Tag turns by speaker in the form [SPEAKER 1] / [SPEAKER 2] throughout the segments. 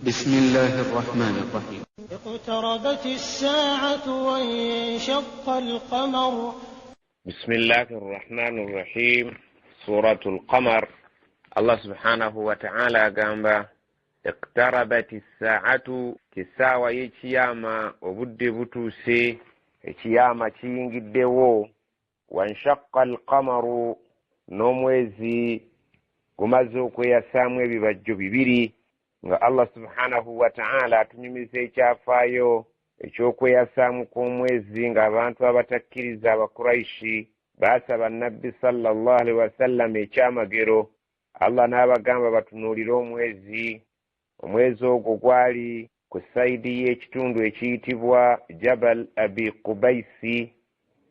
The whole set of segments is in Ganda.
[SPEAKER 1] بسم الله الرحمن الرحيم.
[SPEAKER 2] اقتربت الساعة وانشق القمر.
[SPEAKER 3] بسم الله الرحمن الرحيم. سورة القمر. الله سبحانه وتعالى قام اقتربت الساعة كساوى يتياما وبد بتوسي يتياما تينجدو وانشق القمر نوموزي kumazuku ya samwe bibajjo bibiri nga Allah subhanahu wa ta'ala atunyumiza ekyafayo ekyokweyasamu kw'omwezi nga abantu abatakkiriza abakuraishi basaba nabbi sallallahu alaihi wasallam ekyamagero. Allah n'abagamba batunuulire omwezi ogwo gwali ku saidi y'ekitundu ekiyitibwa Jabal Abi Qubaisi.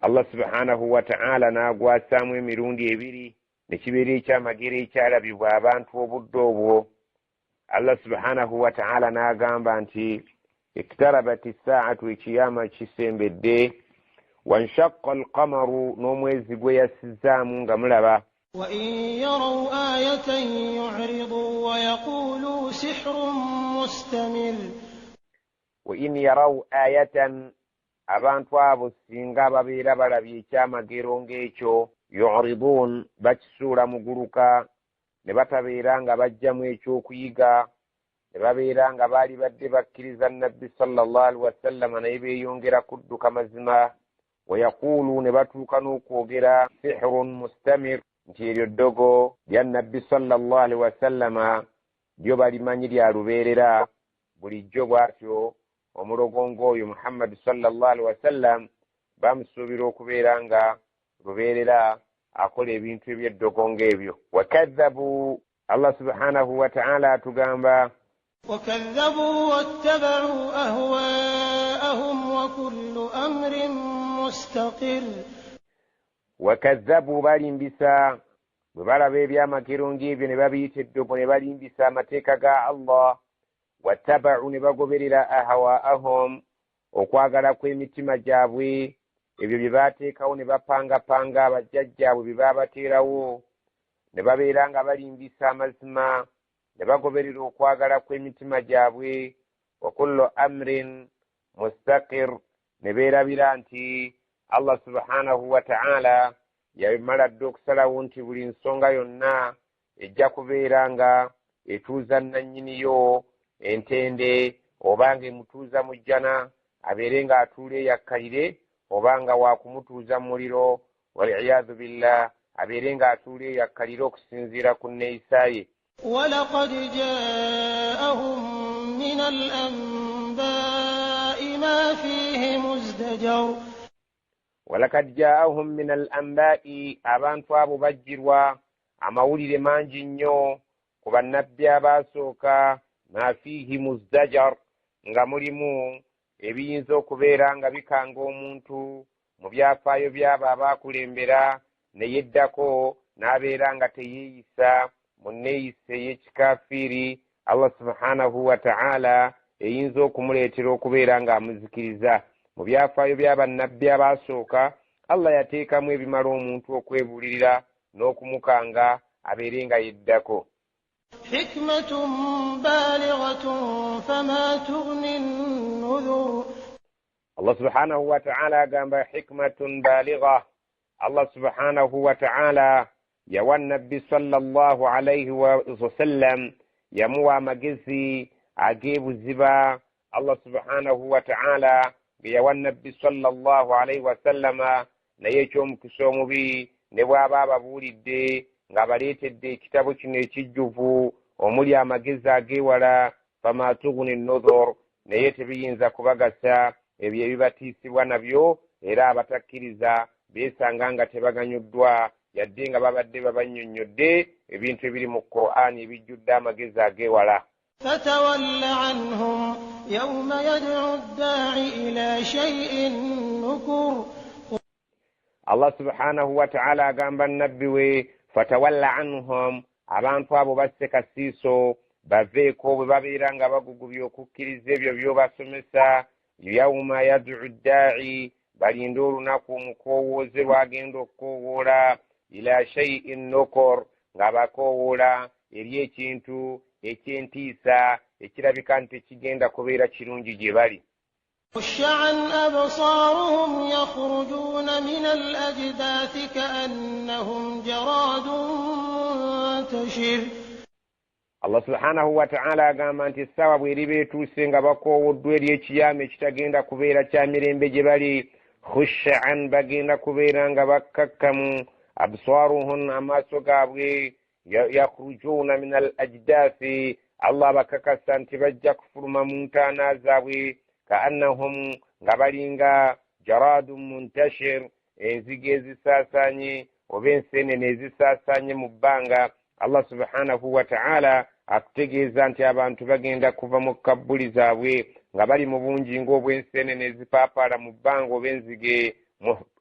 [SPEAKER 3] Allah subhanahu wa ta'ala n'agwasamu emirundi ebiri nekibeera ekyamagero ekyalabibwa abantu obudde obwo. Allah subhanahu wa ta'ala n'agamba nti iktarabati saatu ekiyama kisembedde wanshaqqa alqamaru n'omwezi gwe yasizaamu nga mulaba.
[SPEAKER 2] wa in yaraw ayatan yu'ridu wa yaqulu sihrun mustamir.
[SPEAKER 3] wa in yaraw ayatan, abantu abo singa babeera balabye ekyamagero ng'ekyo, yu'ridun, bakisuula muguluka ne batabeera nga bajjamu ekyokuyiga, ne babeera nga baali badde bakkiriza nabbi sallallahu alaihi wasallam naye beeyongera kudduka mazima. Wayaqulu, ne batuuka n'okwogera sihrun mustamir, nti eryo ddogo lya nabbi sallallahu alaihi wasallama lyo balimanyi lya lubeerera. Bulijjo bwatyo omulogongo oyo Muhammad sallallahu alaihi wasallam bamusuubira okubeera nga lubeerera akola ebintu ebyeddogo ng'ebyo. Wakadhabu, Allah subhanahu wa ta'ala atugamba
[SPEAKER 2] wakadhabu wattaba'u ahwa'ahum wa kullu amrin mustaqir.
[SPEAKER 3] Wakadhabu, balimbisa bwe balaba ebyamagero ng'ebyo ne babiyita eddogo ne balimbisa amateeka ga Allah. Wattaba'u, ne bagoberera ahwa'ahum, okwagala kw'emitima gyabwe, ebyo bye baateekawo ne bapangapanga abajjajjaabwe bye baabateerawo, ne babeera nga balimbisa amazima, ne bagoberera okwagala kw'emitima gyabwe. wa kullu amrin mustaqir, ne beerabira nti Allah subhanahu wa ta'ala yamala dde okusalawo nti buli nsonga yonna ejja kubeera nga etuuza nannyiniyo entende, obanga emutuuza mu jjana abeere nga atuula eyakkalire, obanga wakumutuuza mu muliro wal'iyadhu billah abeere nga atuula eyakkalire okusinziira ku nneeyisaaye.
[SPEAKER 2] walaqad jaa'ahum min al-anbaa'i ma fiihi muzdajar.
[SPEAKER 3] walaqad jaa'ahum min al-anbaa'i, abantu abo bajjirwa amawulire mangi nnyo ku bannabbi abaasooka. ma fiihi muzdajar, nga mulimu ebiyinza okubeera nga bikanga omuntu mu byafaayo byabo abaakulembera ne yeddako n'abeera nga teyeeyisa mu nneeyisa ey'ekikafiiri. Allah subhanahu wa ta'ala eyinza okumuleetera okubeera ng'amuzikiriza. mu byafaayo by'abannabbi abaasooka Allah yateekamu ebimala omuntu okwebuulirira n'okumukanga abeere nga yeddako.
[SPEAKER 2] hikmatun balighatun fama tughni an-nudhur.
[SPEAKER 3] Allah subhanahu wa ta'ala agamba hikmatun baligha. Allah subhanahu wa ta'ala yawa nabbi sallallahu alayhi wa sallam yamuwa amagezi ag'ebuziba. Allah subhanahu wa ta'ala yawa nabbi sallallahu alayhi wa sallama naye ekyomukisa omubi ne bw'aba ababuulidde ng'abaleetedde ekitabo kino ekijjuvu omuli amagezi ag'ewala, fama tughni an-nudhur, naye tebiyinza kubagasa ebyo ebibatiisibwa nabyo, era abatakkiriza beesanga nga tebaganyuddwa yadde nga babadde babannyonnyodde ebintu ebiri mu Qur'ani ebijjudde amagezi ag'ewala.
[SPEAKER 2] fatawalla anhum yawma yad'u ad-da'i ila shay'in nukur.
[SPEAKER 3] Allah subhanahu wa ta'ala agamba nabbi we fatawalla anhum, abantu abo basse kasiiso baveeko bwe babeera nga bagugubye okukkiriza ebyo by'obasomesa. yawma yad'u ad-da'i, balinda olunaku omukoowooze lwagenda okukoowoola ila shay'in nukur, nga bakoowoola eri ekintu ekyentiisa ekirabika nti kigenda kubeera kirungi gye bali.
[SPEAKER 2] خشعا أبصارهم يخرجون من الأجداث كأنهم جراد منتشر.
[SPEAKER 3] Allah subhanahu wa ta'ala agamba nti essaawa bw'eriba etuuse nga bakoowoddwa eri ekiyama ekitagenda kubeera kya mirembe gye bali, khushaan bagenda kubeera nga bakkakkamu, absaaruhum amaaso gaabwe, yakhrujuuna min al ajdaasi, Allah bakakasa nti bajja kufuluma mu ntaana zaabwe, kaannahum nga balinga jaraadun muntashir, enzige ezisaasaanye oba enseenene ezisaasaanye mu bbanga. Allah subhanahu wa ta'ala akutegeeza nti abantu bagenda kuva mu kabbuli zaabwe nga bali mu bungi ng'obw'enseenene ezipaapaala mu bbanga oba enzige.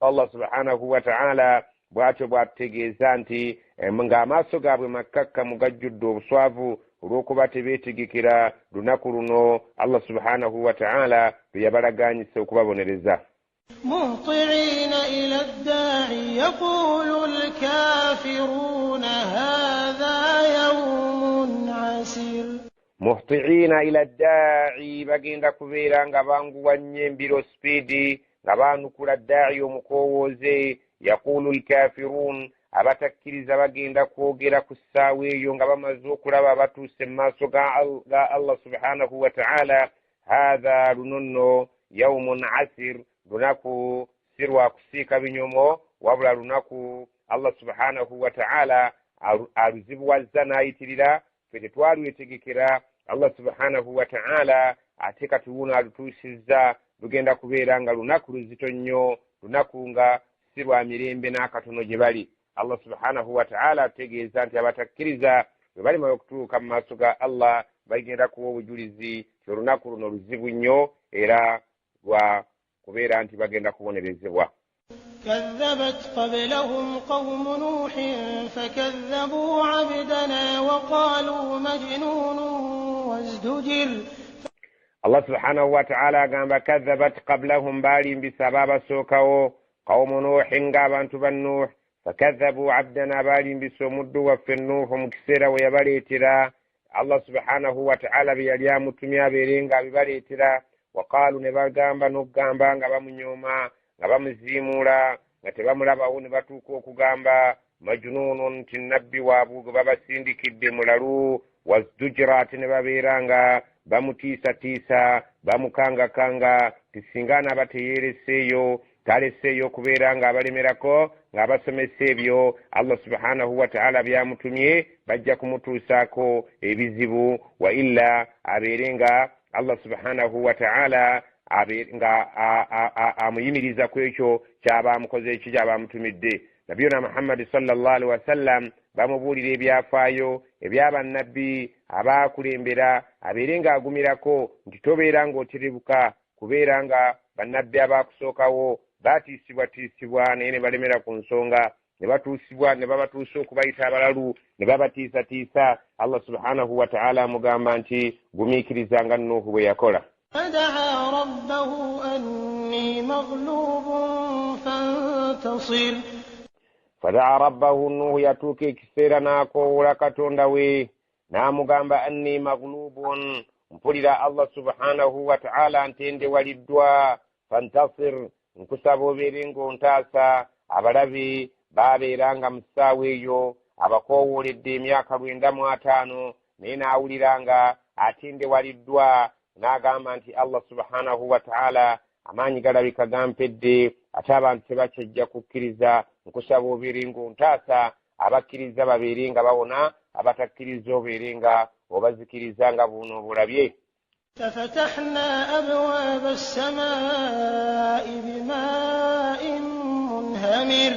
[SPEAKER 3] Allah subhanahu wa ta'ala bw'atyo bw'atutegeeza nti ng'amaaso gaabwe makkakkamu gajjudde obuswavu olw'okuba tebeetegekera lunaku luno Allah subhanahu wa ta'ala lwe yabalagaanyisa okubabonereza.
[SPEAKER 2] مهطعين إلى الداعي يقول الكافرون هذا يوم عسير.
[SPEAKER 3] مهطعين إلى الداعي bagenda kubeera nga banguwa nnyo embiro speedi nga baanukula الداعي omukowooze. يقول الكافرون abatakkiriza bagenda kwogera ku ssaawa eyo nga bamaze okulaba abatuuse mu maaso ga Allah subhanahu wa ta'ala, hadha luno nno yawmun asir, lunaku si lwa kusiika binyomo wabula lunaku Allah subhanahu wa ta'ala aluzibuwazza n'ayitirira ffe tetwalwetegekera. Allah subhanahu wa ta'ala ate kati wuno alutuusizza, lugenda kubeera nga lunaku luzito nnyo, lunaku nga si lwa mirembe n'akatono gye bali. Allah subhanahu wa ta'ala ategeeza nti abatakkiriza bwe balimala okutuuka mu maaso ga Allah bagenda kuwa obujulizi olunaku luno luzibu nnyo era lwa kubeera nti bagenda kubonerezebwa.
[SPEAKER 2] كذبت قبلهم قوم نوح فكذبوا عبدنا وقالوا مجنون وازدجر.
[SPEAKER 3] Allah subhanahu wa ta'ala agamba كذبت قبلهم بالي بسبب سوكاو قوم نوح ng'abantu ba Nuh, فكذبوا عبدنا بالي بسومدو وفي النوح مكسرة ويباليترا. Allah subhanahu wa ta'ala biyali amutumya abeerenga abibaletera. وقالوا nebagamba n'okugamba nga bamunyoma nga bamuziimula nga tebamulabawo ne batuuka okugamba majnunun nti nabbi waabwe gwe babasindikidde mulalu. wazdujira ate ne babeera nga bamutiisatiisa bamukangakanga ti singa anaaba teyeereseeyo taleseeyo okubeera nga abalemerako ng'abasomesa ebyo Allah subhanahu wa ta'ala byamutumye bajja kumutuusaako ebizibu, wa illa abeere nga Allah subhanahu wa ta'ala nga amuyimiriza ku ekyo ky'abaamukoze ekyo ky'abaamutumidde. Nabiyuna Muhammad sallallahu alaihi wasallam bamubuulira ebyafaayo ebyabannabbi abaakulembera abeere ng'agumirako nti tobeera ng'oterebuka kubeera nga bannabbi abaakusookawo baatiisibwatiisibwa naye ne balemera ku nsonga ne batuusibwa ne babatuusa okubayita abalalu ne babatiisatiisa. Allah subhanahu wa ta'ala amugamba nti gumiikiriza nga Nuuhu bwe yakola.
[SPEAKER 2] فدعا ربه أني مغلوب فانتصر.
[SPEAKER 3] فدعا ربه Nuuhu yatuuka ekiseera n'akoowoola Katonda we n'amugamba anni maghlubun, mpulira Allah subhanahu wa ta'ala ntendewaliddwa, fantasir, nkusaba obeere ng'ontaasa. Abalabi baabeeranga mu ssaawa eyo abakoowooledde emyaka 95 naye n'awulira nga atendewaliddwa n'agamba nti Allah subhanahu wa ta'ala amaanyi galabika gampedde ate abantu tebakyajja kukkiriza, nkusaba obeere ng'ontaasa. Abakkiriza babeere nga bawona, abatakkiriza obeere nga obazikiriza nga buno bulabye.
[SPEAKER 2] ففتحنا أبواب السماء بماء منهمر.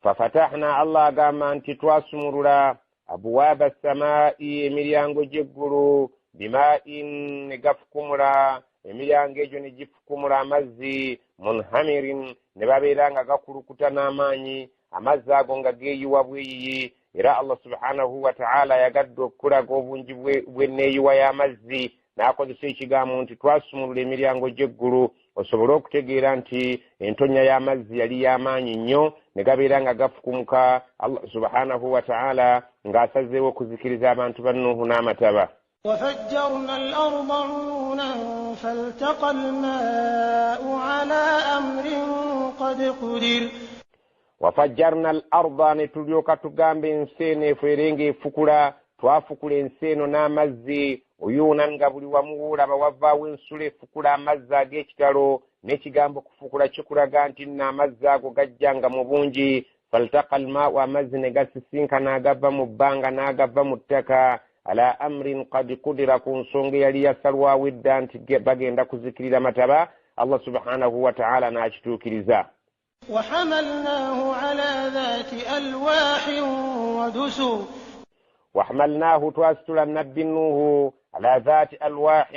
[SPEAKER 3] ففتحنا الله agamba nti twasumulula abwaaba samaa'i emiryango gy'eggulu bima'in ne gafukumula emiryango egyo ne gifukumula amazzi munhamirin ne babeera nga gakulukuta n'amaanyi amazzi ago nga geeyiwa bweyiyi. Era Allah subhanahu wa ta'ala yagadde okulaga obungi bw'enneeyiwa y'amazzi n'akozesa ekigambo nti twasumulula emiryango gy'eggulu osobole okutegeera nti entonya y'amazzi yali y'amaanyi nnyo ne gabeera nga gafukumuka Allah subhanahu wa ta'ala ng'asazeewo okuzikiriza abantu ba Nuuhu n'amataba.
[SPEAKER 2] وفجرنا الأرض عيونا فالتقى الماء على أمر قد قدر
[SPEAKER 3] وفجرنا الأرض نتلوك تغامب انسين فرنجي فكرا twafukula ensi eno n'amazzi uyuuna nga buli wamu olaba wavaawo ensula efukula amazzi ag'ekitalo n'ekigambo kufukula kikulaga nti nno amazzi ago gajjanga mu bungi. faltaqa almaau amazzi ne gasisinkana agava mu bbanga n'agava mu ttaka ala amrin qad kudira ku nsonga yali yasalwawo edda nti bagenda kuzikirira mataba Allah subhanahu wa ta'ala n'akituukiriza.
[SPEAKER 2] وحملناه على ذات ألواح ودسر
[SPEAKER 3] وحملناه تواسطل النبي نوح على ذات ألواح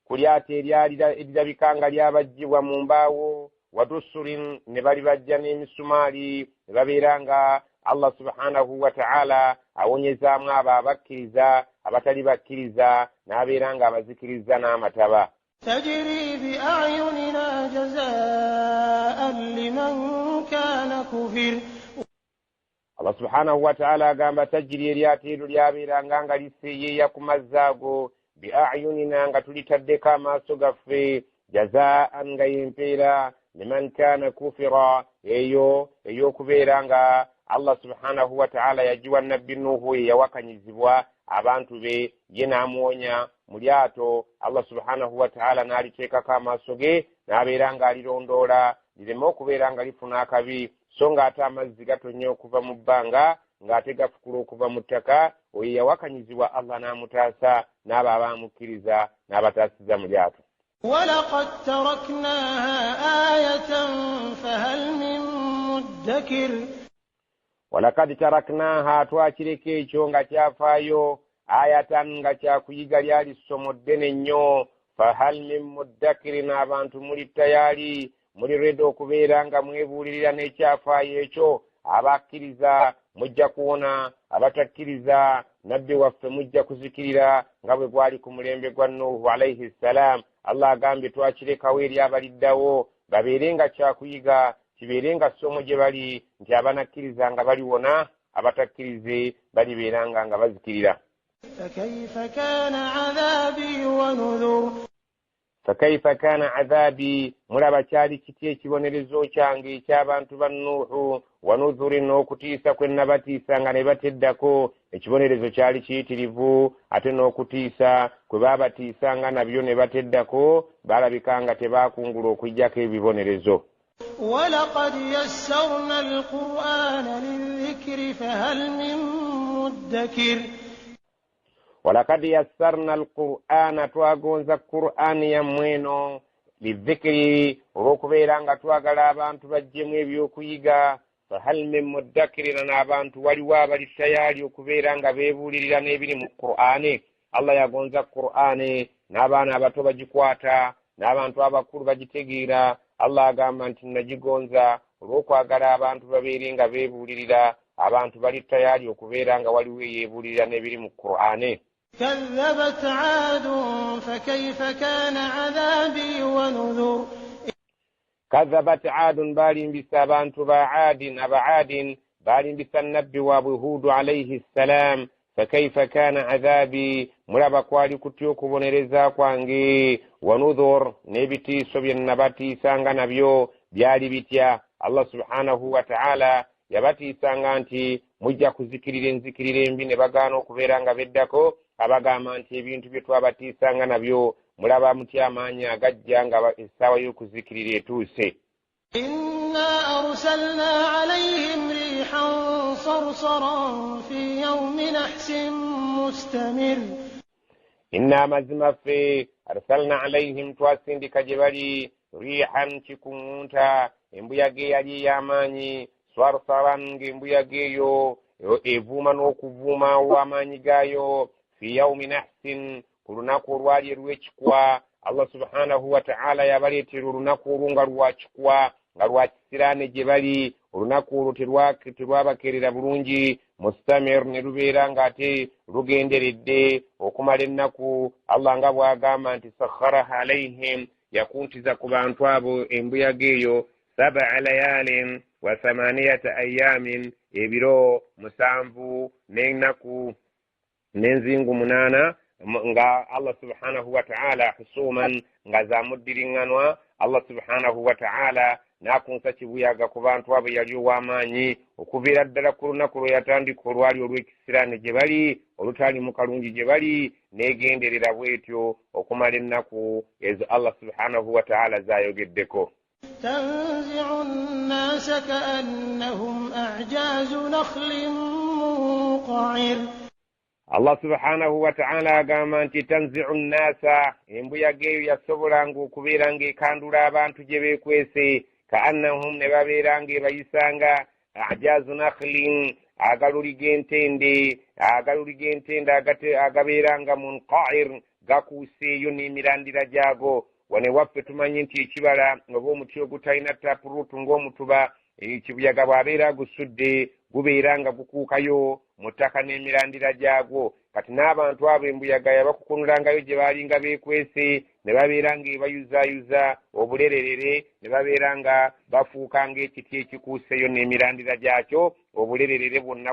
[SPEAKER 3] كليات إلابكان غليابجي ومنباو ودسر نبالي بجاني مسماري نباليرانغا Allah subhanahu wa ta'ala awonyezaamu abo abakkiriza abatali bakkiriza n'abeeranga abazikiriza n'amataba.
[SPEAKER 2] تجري بأعيننا جزاء لمن كان كفر.
[SPEAKER 3] Allah subhanahu wa ta'ala agamba tajiri eryateero lyabeeranga nga liseeyeeya ku mazzi ago bi'ayunina nga tulitaddeko amaaso gaffe jazaan nga yempeera liman kana kufira eyo ey'okubeera nga Allah subhanahu wa ta'ala yajiwa nabbi Nuuhu yawakanyizibwa abantu be ye n'amuwonya mu lyato. Allah subhanahu wa ta'ala n'aliteekako amaaso ge n'abeera nga alirondoola lireme okubeera nga lifuna akabi so ng'ate amazzi gatonnya okuva mu bbanga ng'ate gafukula okuva mu ttaka. oyo yawakanyizibwa Allah n'amutaasa n'abo abaamukkiriza n'abataasiza mu lyato.
[SPEAKER 2] ولقد تركناها آية فهل من مدكر.
[SPEAKER 3] walakad taraknaha twakireka ekyo nga kyafaayo ayatan nga kyakuyiga lyali ssomo ddene nnyo. fahal min muddakirin abantu muli tayali muli redo okubeera nga mwebuulirira n'ekyafaayo ekyo. abakkiriza mujja kuwona abatakkiriza nabbi waffe mujja kuzikirira nga bwe gwali ku mulembe gwa Nuuhu alayhi salaam. Allah agambye twakirekawo eri abaliddawo babeere nga kyakuyiga kibeere nga ssomo gye bali nti abanakkiriza nga baliwona abatakkirize balibeeranga nga bazikirira.
[SPEAKER 2] فكيف كان عذابي ونذر.
[SPEAKER 3] فكيف كان عذابي mulaba kyali kiti ekibonerezo kyange eky'abantu ba Nuuhu wa nudhuri n'okutiisa kwe nabatiisa nga ne bateddako. ekibonerezo kyali kiyitirivu ate n'okutiisa kwe baabatiisa nga nabyo ne bateddako balabika nga tebaakungula okwijjako ebibonerezo.
[SPEAKER 2] ولقد يسرنا القرآن للذكر فهل من مدكر.
[SPEAKER 3] ولقد يسرنا القرآن twagonza Qur'an ya mweno lidhikri olw'okubeera nga twagala abantu bajjemu ebyokuyiga. fahal min muddakirin n'abantu waliwo abali tayali okubeera nga beebuulirira n'ebiri mu Qur'ani. Allah yagonza Qur'ani n'abaana abato bagikwata n'abantu abakulu bagitegeera. Allah agamba nti nagigonza olw'okwagala abantu babeere nga beebuulirira. abantu bali tayali okubeera nga waliwo eyeebuulirira n'ebiri mu Qur'ani.
[SPEAKER 2] كذبت عاد فكيف كان عذابي ونذر.
[SPEAKER 3] كذبت عاد بالنبس abantu ba عاد أبعاد بالنبس النبي وهود عليه السلام. فكيف كان عذابي mulaba kwali kutya okubonereza kwange wanudhur n'ebitiiso bye nabatiisanga nabyo byali bitya. Allah subhanahu wa ta'ala yabatiisanga nti mujja kuzikirira enzikirira embi ne bagaana okubeera nga beddako. abagamba nti ebintu bye twabatiisanga nabyo mulaba mutya amaanyi agajja nga essaawa y'okuzikirira etuuse.
[SPEAKER 2] إنا أرسلنا عليهم ريحا صرصرا في يوم نحس مستمر.
[SPEAKER 3] إنا مزمفي أرسلنا عليهم تواسندك جبالي ريحا تكونتا embuyaga yali y'amaanyi swarsaran ng'embuyaga eyo evuuma n'okuvuuma olw'amaanyi gaayo fi yaumi nahsin ku lunaku olwali erw'ekikwa. Allah subhanahu wa ta'ala yabaleetera olunaku olwo nga lwakikwa nga lwakisiraane gye bali. olunaku olwo terwabakerera bulungi mustamir ne lubeera ng'ate lugenderedde okumala ennaku. Allah nga bw'agamba nti sakharaha alayhim yakuntiza ku bantu abo embuyaga eyo 7 layalin wa 8 ayamin ebiro 7 n'ennaku n'enzingu 8 nga Allah subhanahu wa ta'ala husuman nga zamuddiringanwa Allah subhanahu wa ta'ala nakunsa kibuyaga ku bantu abo yali ow'amaanyi okuviira ddala ku lunaku lwe yatandika olwali olw'ekisiraani gye bali olutali mu kalungi gye bali n'egenderera bwetyo okumala ennaku ezo Allah subhanahu wa ta'ala zayogeddeko.
[SPEAKER 2] تنزع الناس كأنهم أعجاز نخل منقعر.
[SPEAKER 3] Allah subhanahu wa ta'ala agamba nti tanzi'u nnasa embuyaga eyo yasobolanga okubeera ng'ekandula abantu gye beekwese ka'annahum ne babeera ng'ebayisanga ajazu nakhlin agaluli g'entende agabeera nga munqa'ir gakuuseeyo n'emirandira gyago. Wane waffe tumanyi nti ekibala oba omuti ogutalina tapuruutu ng'omutuba ekibuyaga bw'abeera gusudde gubeera nga gukuukayo mu ttaka n'emirandira gyagwo. Kati n'abantu abo embuyaga yabakukunulangayo gye baalinga beekwese ne babeera ng'ebayuzaayuza obulererere ne babeera nga bafuuka ng'ekiti ekikuuseyo n'emirandira gyakyo obulererere bwonna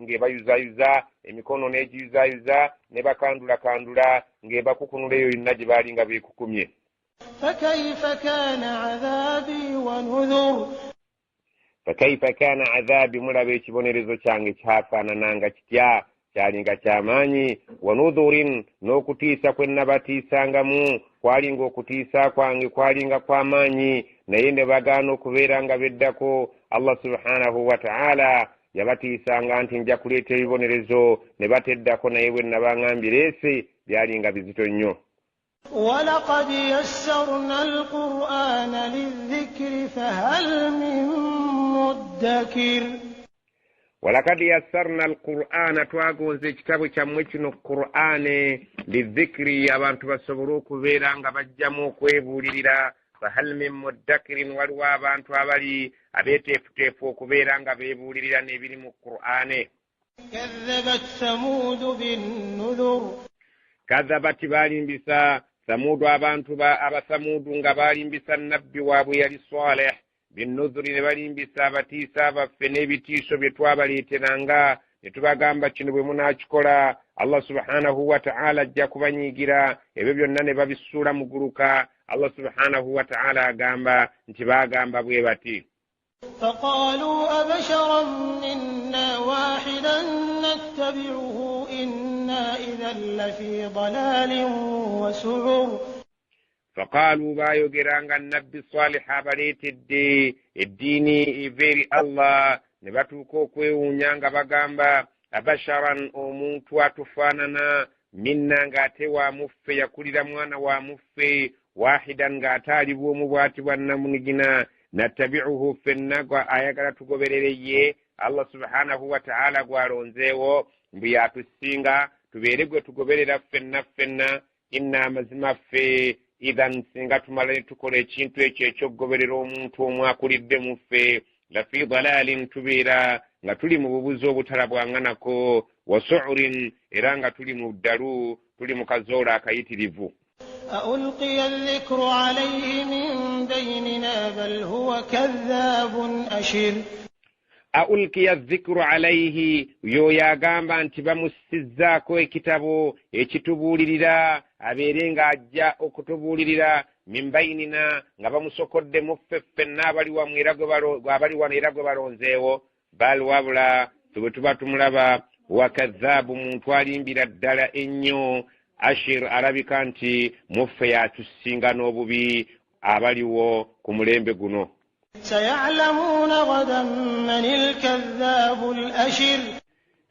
[SPEAKER 3] ng'ebayuzaayuza emikono n'egiyuzaayuza ne bakandulakandula ng'ebakukunula eyo yonna gye baalinga beekukumye.
[SPEAKER 2] فكيف كان عذابي ونذر.
[SPEAKER 3] فكيف كان عذابي mulabe ekibonerezo kyange kyafaanananga kitya kyalinga kyamaanyi. wanudhurin n'okutiisa kwe nabatiisangamu kwalinga okutiisa kwange kwalinga kwamaanyi naye ne bagaana okubeera nga beddako. Allah subhanahu wa ta'ala yabatiisanga nti nja kuleeta ebibonerezo ne bateddako naye bwe nabangambye leese byalinga bizito nnyo.
[SPEAKER 2] ولقد يسرنا القرآن للذكر فهل من مدكر.
[SPEAKER 3] ولقد يسرنا القرآن twagonze ekitabo kyammwe kino Qur'ane lidhikri abantu basobole okubeera nga bajjamu okwebuulirira. fahal min muddakirin waliwo abantu abali abeeteefuteefu okubeera nga beebuulirira n'ebiri mu Qur'ane.
[SPEAKER 2] كذبت ثمود بالنذر.
[SPEAKER 3] كذبت balimbisa Samudu abantu abasamudu nga balimbisa nabbi waabwe yali Saleh binnuzuri ne balimbisa abatiisa baffe n'ebitiiso bye twabaleeteranga ne tubagamba kino bwe munaakikola Allah subhanahu wa ta'ala ajja kubanyiigira. ebyo byonna ne babisuula mu guluka. Allah subhanahu wa ta'ala agamba nti baagamba bwe bati
[SPEAKER 2] فقالوا أبشرا منا واحدا نتبعه إنا إذا لفي ضلال وسعر.
[SPEAKER 3] فقالوا بايوغرanga النبي صالح abaleetedde eddiini iveri Allah ne batuuka okwewuunya nga bagamba abasharan omuntu atufaanana minna ng'ate wa muffe yakulira mwana wa muffe wahidan ng'ate ali bw'omu bw'ati bwa namunigina nattabi'uhu ffenna gwa ayagala tugoberere ye Allah subhanahu wa ta'ala gwalonzeewo mbu yatusinga tubeere gwe tugoberera ffenna inna amazima ffe idhan singa tumala ne tukola ekintu ekyo ekyokugoberera omuntu omwakulidde mu ffe lafi dalalin tubeera nga tuli mu bubuzi obutalabwanganako wa su'urin era nga tuli mu ddalu tuli mu kazoola akayitirivu.
[SPEAKER 2] ألقي الذكر عليه من بيننا بل هو كذاب أشر.
[SPEAKER 3] ألقي الذكر عليه yo yagamba nti bamusizzaako ekitabo ekitubuulirira abeere ng'ajja okutubuulirira min bainina nga bamusokodde mu ffeffe n'abali wano era gwe balonzeewo bal wabula bwe tuba tumulaba wakadhaabu muntu alimbira ddala ennyo ashir alabika nti muffe yatusinga n'obubi abaliwo ku mulembe guno.
[SPEAKER 2] سيعلمون غدا من الكذاب الأشر.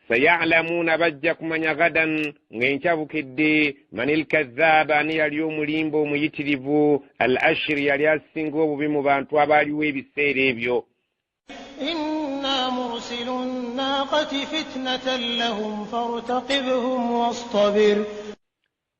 [SPEAKER 3] سيعلمون bajja kumanya gadan ng'enkya bukedde manil kadhaab ani yali omulimba omuyitirivu al ashir yali asinga obubi mu bantu abaaliwo ebiseera ebyo.
[SPEAKER 2] إنا مرسل الناقة فتنة لهم فارتقبهم واصطبر.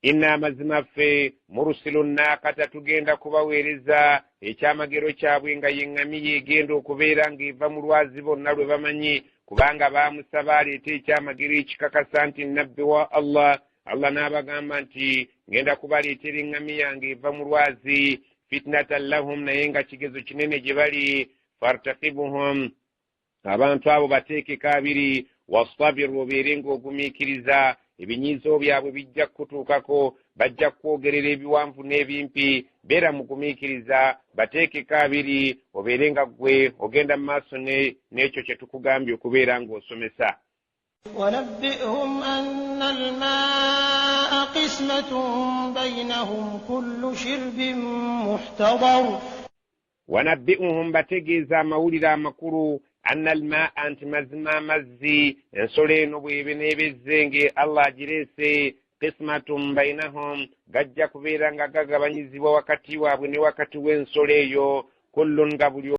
[SPEAKER 3] inna amazima ffe murusilu naakata tugenda kubaweereza ekyamagero kyabwe nga yeŋŋami yeegenda okubeera ng'eva mu lwazi bonna lwe bamanyi kubanga baamusaba aleeta ekyamagero ekikakasa nti nabbi wa Allah n'abagamba nti ngenda kubaleetera eŋŋami yange eva mu lwazi fitnatan lahum naye nga kigezo kinene gye bali fartaqibuhum abantu abo bateekeko abiri wastabiru obeere ng'ogumiikiriza ebinyiizo byabwe bijja kutuukako bajja kwogerera ebiwanvu n'ebimpi beera mugumiikiriza bateekeko abiri obeere nga ggwe ogenda mu maaso n'ekyo kye tukugambye okubeera ng'osomesa.
[SPEAKER 2] ونبئهم أن الماء قسمة بينهم كل شرب محتضر
[SPEAKER 3] wanabbi'uhum bategeeza amawulire amakulu anna almaa anti mazima amazzi ensolo eno bw'ebe n'ebezzenge Allah agireese qismatun bainahum gajja kubeera nga gagabanyizibwa wakati waabwe ne wakati w'ensolo eyo kullun nga buli